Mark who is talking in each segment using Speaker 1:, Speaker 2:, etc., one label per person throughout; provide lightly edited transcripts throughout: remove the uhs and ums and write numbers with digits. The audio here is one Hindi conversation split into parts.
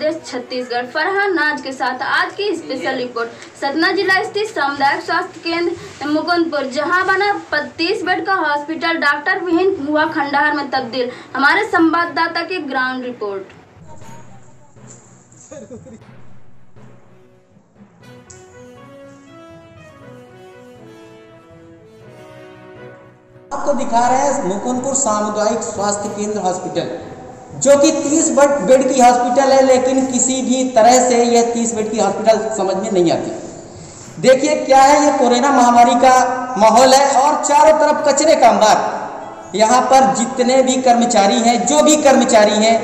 Speaker 1: देश छत्तीसगढ़। फरहान नाज के साथ आज की स्पेशल रिपोर्ट। सतना जिला स्थित सामुदायिक स्वास्थ्य केंद्र मुकुंदपुर, जहां बना 35 बेड का हॉस्पिटल डॉक्टर विहीन हुआ खंडहर में तब्दील। हमारे संवाददाता की ग्राउंड रिपोर्ट।
Speaker 2: आपको दिखा रहे हैं मुकुंदपुर सामुदायिक स्वास्थ्य केंद्र हॉस्पिटल, जो कि 30 बेड की हॉस्पिटल है, लेकिन किसी भी तरह से यह 30 बेड की हॉस्पिटल समझ में नहीं आती। देखिए क्या है, ये कोरोना महामारी का माहौल है और चारों तरफ कचरे का अंबार। यहाँ पर जितने भी कर्मचारी हैं, जो भी कर्मचारी हैं,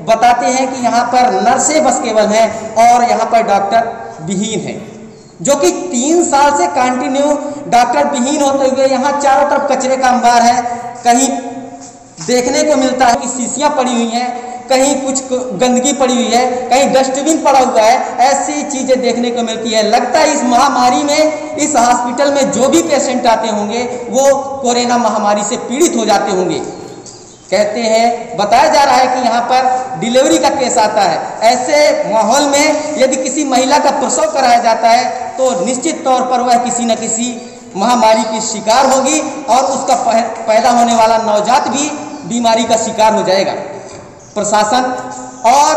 Speaker 2: बताते हैं कि यहाँ पर नर्सें बस केवल हैं और यहाँ पर डॉक्टर विहीन हैं, जो कि 3 साल से कंटिन्यू डॉक्टर विहीन होते हुए यहाँ चारों तरफ कचरे का अंबार है। कहीं देखने को मिलता है कि शीशियां पड़ी हुई हैं, कहीं कुछ गंदगी पड़ी हुई है, कहीं डस्टबिन पड़ा हुआ है, ऐसी चीजें देखने को मिलती है। लगता है इस महामारी में, इस हॉस्पिटल में जो भी पेशेंट आते होंगे वो कोरोना महामारी से पीड़ित हो जाते होंगे। कहते हैं, बताया जा रहा है कि यहाँ पर डिलीवरी का केस आता है। ऐसे माहौल में यदि किसी महिला का प्रसव कराया जाता है तो निश्चित तौर पर वह किसी न किसी महामारी की शिकार होगी और उसका पैदा होने वाला नवजात भी बीमारी का शिकार हो जाएगा। प्रशासन और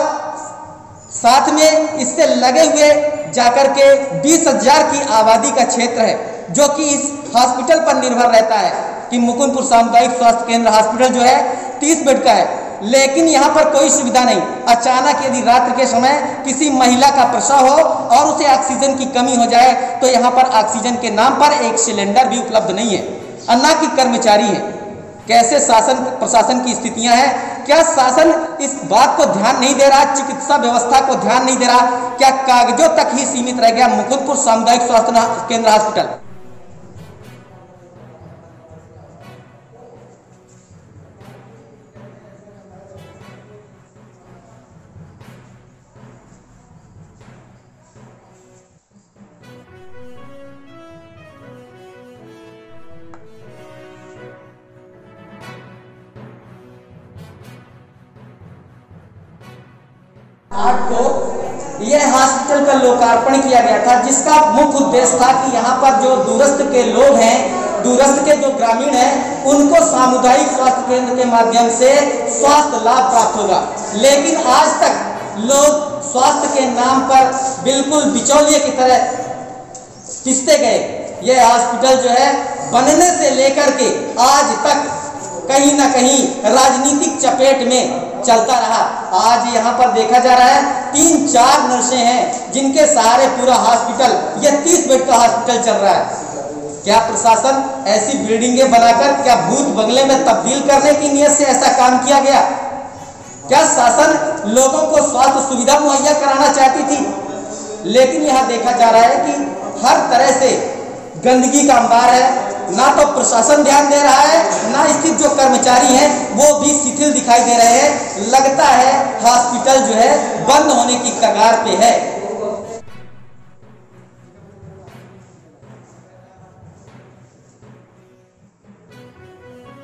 Speaker 2: साथ में इससे लगे हुए जाकर के 20,000 की आबादी का क्षेत्र है, जो कि इस हॉस्पिटल पर निर्भर रहता है कि मुकुंदपुर सामुदायिक स्वास्थ्य केंद्र हॉस्पिटल जो है 30 बेड का है, लेकिन यहाँ पर कोई सुविधा नहीं। अचानक यदि रात्रि के समय किसी महिला का प्रसव हो और उसे ऑक्सीजन की कमी हो जाए तो यहाँ पर ऑक्सीजन के नाम पर एक सिलेंडर भी उपलब्ध नहीं है और न कि कर्मचारी है। कैसे शासन प्रशासन की स्थितियां हैं? क्या शासन इस बात को ध्यान नहीं दे रहा, चिकित्सा व्यवस्था को ध्यान नहीं दे रहा? क्या कागजों तक ही सीमित रह गया मुकुंदपुर सामुदायिक स्वास्थ्य केंद्र हॉस्पिटल? आज को यह हॉस्पिटल का लोकार्पण किया गया था, जिसका मुख्य उद्देश्य था कि यहाँ पर जो दूरस्थ के लोग हैं, दूरस्थ के जो ग्रामीण हैं, उनको सामुदायिक स्वास्थ्य केंद्र के माध्यम से स्वास्थ्य लाभ प्राप्त होगा। लेकिन आज तक लोग स्वास्थ्य के नाम पर बिल्कुल बिचौलिए की तरह पिसते गए। यह हॉस्पिटल जो है बनने से लेकर के आज तक कहीं ना कहीं राजनीतिक चपेट में चलता रहा। आज यहाँ पर देखा जा रहा है 3-4 नर्सें हैं जिनके सहारे पूरा हॉस्पिटल, यह 30 बेड का हॉस्पिटल चल रहा है। क्या प्रशासन ऐसी बिल्डिंगें बनाकर क्या भूत बंगले में तब्दील करने की नीयत से ऐसा काम किया गया? क्या शासन लोगों को स्वास्थ्य सुविधा मुहैया कराना चाहती थी? लेकिन यहाँ देखा जा रहा है कि हर तरह से गंदगी का अंबार है। ना तो प्रशासन ध्यान दे रहा है, ना स्थित जो कर्मचारी हैं वो भी शिथिल दिखाई दे रहे हैं। लगता है हॉस्पिटल जो है बंद होने की कगार पे है।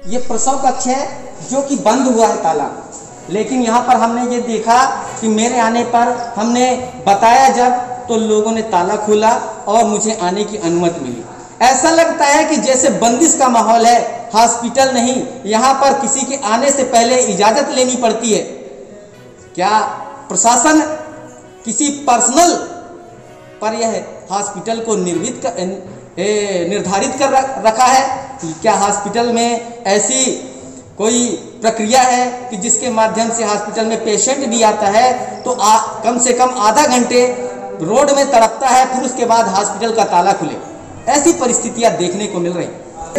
Speaker 2: ये प्रसव कक्ष है जो कि बंद हुआ है ताला, लेकिन यहाँ पर हमने ये देखा कि मेरे आने पर हमने बताया जब, तो लोगों ने ताला खोला और मुझे आने की अनुमति मिली। ऐसा लगता है कि जैसे बंदिश का माहौल है, हॉस्पिटल नहीं, यहाँ पर किसी के आने से पहले इजाजत लेनी पड़ती है। क्या प्रशासन किसी पर्सनल पर यह हॉस्पिटल को निर्धारित कर रखा है? क्या हॉस्पिटल में ऐसी कोई प्रक्रिया है कि जिसके माध्यम से हॉस्पिटल में पेशेंट भी आता है तो कम से कम आधा घंटे रोड में तड़पता है, फिर उसके बाद हॉस्पिटल का ताला खुले? ऐसी परिस्थितियां देखने को मिल रही।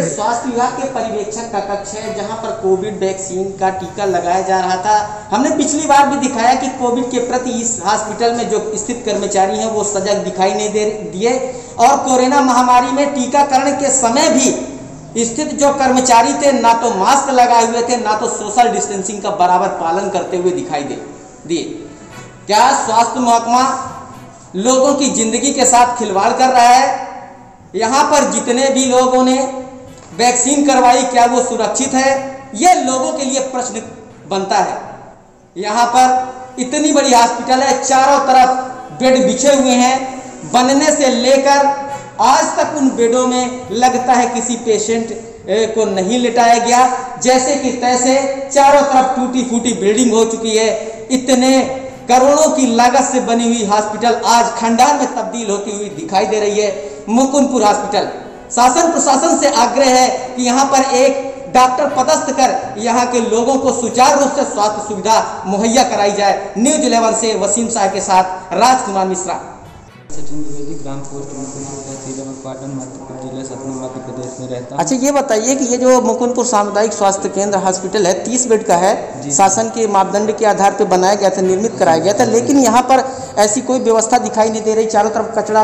Speaker 2: स्वास्थ्य विभाग के पर्यवेक्षण का कक्ष है, जहां पर कोविड वैक्सीन का टीका लगाया जा रहा था। हमने पिछली बार भी दिखाया कि कोविड के प्रति इस हॉस्पिटल में जो स्थित कर्मचारी हैं वो सजग दिखाई नहीं दिए, और कोरोना महामारी में टीकाकरण के समय भी स्थित जो कर्मचारी थे ना तो मास्क लगाए हुए थे, ना तो सोशल डिस्टेंसिंग का बराबर पालन करते हुए दिखाई दिए। क्या स्वास्थ्य महकमा लोगों की जिंदगी के साथ खिलवाड़ कर रहा है? यहाँ पर जितने भी लोगों ने वैक्सीन करवाई, क्या वो सुरक्षित है? ये लोगों के लिए प्रश्न बनता है। यहाँ पर इतनी बड़ी हॉस्पिटल है, चारों तरफ बेड बिछे हुए हैं। बनने से लेकर आज तक उन बेडों में लगता है किसी पेशेंट को नहीं लिटाया गया, जैसे कि तैसे चारों तरफ टूटी फूटी बिल्डिंग हो चुकी है। इतने करोड़ों की लागत से बनी हुई हॉस्पिटल आज खंडार में तब्दील होती हुई दिखाई दे रही है। मुकुंदपुर हॉस्पिटल, शासन प्रशासन से आग्रह है कि यहाँ पर एक डॉक्टर पदस्थ कर यहाँ के लोगों को सुचारू रूप से स्वास्थ्य सुविधा मुहैया कराई जाए। न्यूज 11 से वसीम साहब के साथ राजकुमार मिश्रा।
Speaker 3: सचिन द्विवेदी, ग्राम पोस्ट मुकुंदपुर, तहसील अमरपाटन, मध्य जिला सतना, मध्य प्रदेश में रहता हूं।
Speaker 2: अच्छा, ये बताइए कि ये जो मुकुंदपुर सामुदायिक स्वास्थ्य केंद्र हॉस्पिटल है 30 बेड का है, शासन के मापदंड के आधार पर बनाया गया था, निर्मित कराया गया था, लेकिन यहाँ पर ऐसी कोई व्यवस्था दिखाई नहीं दे रही। चारों तरफ कचरा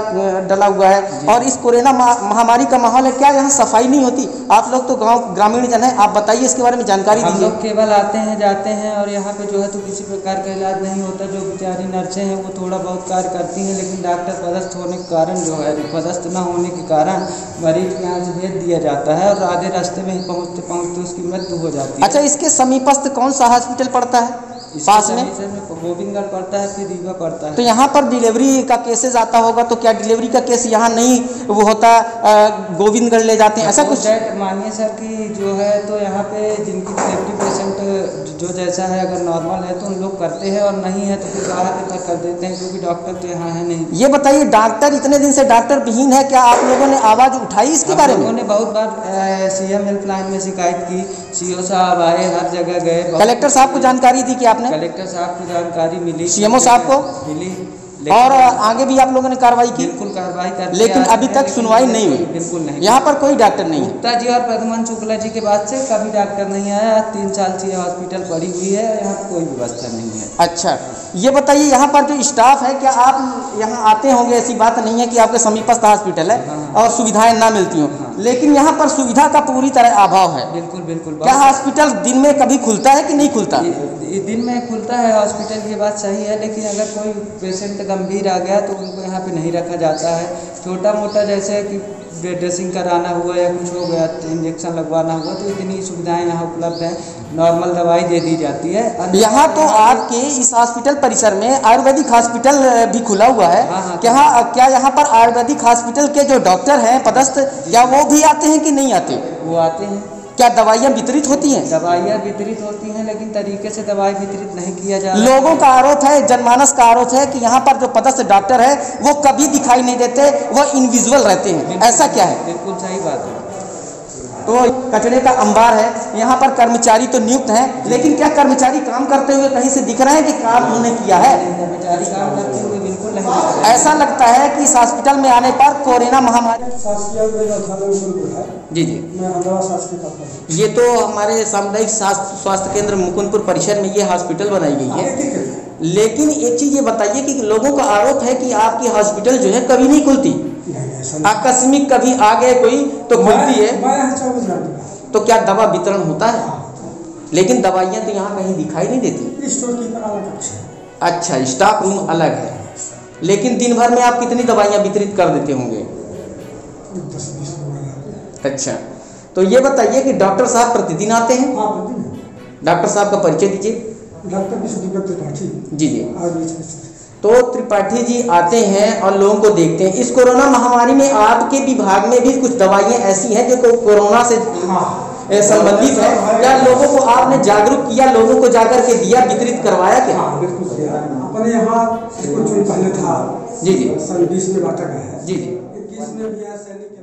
Speaker 2: डला हुआ है और इस कोरोना महामारी का माहौल है, क्या यहाँ सफाई नहीं होती? आप लोग तो गाँव ग्रामीण जन है, आप बताइए इसके बारे में जानकारी दीजिए।
Speaker 3: हम लोग केवल आते हैं जाते हैं और यहाँ पे जो है तो किसी प्रकार का इलाज नहीं होता। जो बेचारी नर्सें हैं वो थोड़ा बहुत कार्य करती हैं, लेकिन डॉक्टर पदस्थ होने के कारण जो है, पदस्थ न होने के कारण मरीज के यहाँ से भेज दिया जाता है और आधे रास्ते में ही पहुँचते पहुँचते उसकी मृत्यु हो जाती है।
Speaker 2: अच्छा, इसके समीपस्थ कौन सा हॉस्पिटल पड़ता है? पास में
Speaker 3: गोविंदगढ़ पड़ता है, फिर रीवा पड़ता है।
Speaker 2: तो यहाँ पर डिलीवरी का केसेस आता होगा, तो क्या डिलीवरी का केस यहाँ नहीं वो होता, गोविंदगढ़ ले जाते हैं, ऐसा कुछ?
Speaker 3: मानिए सर कि जो है तो यहाँ पे जिनकी डिलीवरी पेशेंट जो जैसा है, अगर नॉर्मल है तो उन लोग करते हैं और नहीं है तो फिर बाहर रेफर कर देते हैं, क्योंकि डॉक्टर तो यहाँ है नहीं।
Speaker 2: ये बताइए, डॉक्टर इतने दिन से डॉक्टर विहीन है, क्या आप लोगों ने आवाज़ उठाई इसके बारे में?
Speaker 3: लोगों ने बहुत बार सीएम हेल्पलाइन में शिकायत की, सीओ साहब आए, हर जगह गए।
Speaker 2: कलेक्टर साहब को जानकारी दी कि आपने?
Speaker 3: कलेक्टर साहब को जानकारी मिली,
Speaker 2: सीएमओ साहब को
Speaker 3: मिली,
Speaker 2: और आगे भी आप लोगों ने कार्रवाई की?
Speaker 3: बिल्कुल कार्रवाई कर,
Speaker 2: लेकिन अभी तक सुनवाई नहीं हुई।
Speaker 3: बिल्कुल नहीं,
Speaker 2: यहाँ पर कोई डॉक्टर नहीं है।
Speaker 3: गुप्ता जी और प्रद्युमन शुक्ला जी के बाद से कभी डॉक्टर नहीं आया। 3 साल से हॉस्पिटल पड़ी हुई है, यहाँ पर कोई व्यवस्था नहीं है।
Speaker 2: अच्छा, ये बताइए, यहाँ पर जो स्टाफ है, क्या आप यहाँ आते होंगे? ऐसी बात नहीं है कि आपके समीपस्थ हॉस्पिटल है और सुविधाएं ना मिलती हों, लेकिन यहाँ पर सुविधा का पूरी तरह अभाव है।
Speaker 3: बिल्कुल बिल्कुल।
Speaker 2: क्या हॉस्पिटल दिन में कभी खुलता है कि नहीं खुलता?
Speaker 3: दिन में खुलता है हॉस्पिटल, ये बात सही है, लेकिन अगर कोई पेशेंट गंभीर आ गया तो उनको यहाँ पे नहीं रखा जाता है। छोटा मोटा जैसे कि ड्रेसिंग कराना हुआ या कुछ हो गया, इंजेक्शन लगवाना हुआ, तो इतनी सुविधाएं यहाँ उपलब्ध हैं। नॉर्मल दवाई दे दी जाती है।
Speaker 2: यहाँ तो आपके इस हॉस्पिटल परिसर में आयुर्वेदिक हॉस्पिटल भी खुला हुआ है।
Speaker 3: हाँ,
Speaker 2: क्या यहाँ पर आयुर्वेदिक हॉस्पिटल के जो डॉक्टर हैं पदस्थ, क्या वो भी आते हैं कि नहीं आते?
Speaker 3: वो आते हैं।
Speaker 2: क्या दवाइयाँ वितरित होती हैं?
Speaker 3: दवाइयाँ वितरित होती हैं, लेकिन तरीके से दवाई वितरित नहीं किया जा रहा।
Speaker 2: लोगों का आरोप है, जनमानस का आरोप है कि यहाँ पर जो पदस्थ डॉक्टर है वो कभी दिखाई नहीं देते, वो इनविजिबल रहते हैं, ऐसा क्या है?
Speaker 3: बिल्कुल सही बात है।
Speaker 2: तो कचरे का अंबार है, यहाँ पर कर्मचारी तो नियुक्त हैं, लेकिन क्या कर्मचारी काम करते हुए कहीं से दिख रहे हैं कि काम उन्होंने किया है?
Speaker 3: कर्मचारी काम करते हुए बिल्कुल नहीं।
Speaker 2: ऐसा लगता है कि इस हॉस्पिटल में आने पर कोरोना महामारी। जी जी, ये तो हमारे सामुदायिक स्वास्थ्य केंद्र मुकुंदपुर परिसर में ये हॉस्पिटल बनाई गई है, लेकिन एक चीज़ ये बताइए कि लोगों का आरोप है कि आपकी हॉस्पिटल जो है कभी नहीं खुलती, आकस्मिक कभी आ गए कोई तो खुलती है। तो क्या दवा वितरण होता है? लेकिन दवाइयाँ तो यहाँ कहीं दिखाई नहीं देती। अच्छा, स्टाफ रूम अलग है, लेकिन दिन भर में आप कितनी दवाइयाँ वितरित कर देते होंगे? 10-20। अच्छा, तो ये बताइए कि डॉक्टर साहब प्रतिदिन आते हैं? डॉक्टर साहब का परिचय दीजिए। जी जी। तो त्रिपाठी जी आते हैं और लोगों को देखते हैं। इस कोरोना महामारी में आपके विभाग में भी कुछ दवाइयाँ ऐसी हैं जो कोरोना से संबंधित है, क्या लोगों को आपने जागरूक किया, लोगों को जाकर के दिया, वितरित करवाया क्या?
Speaker 4: बिल्कुल, अपने यहाँ पहले था।
Speaker 2: जी जी।
Speaker 4: सन 20 में बांटा गया है।
Speaker 2: जी जी।
Speaker 4: 21 में भी है।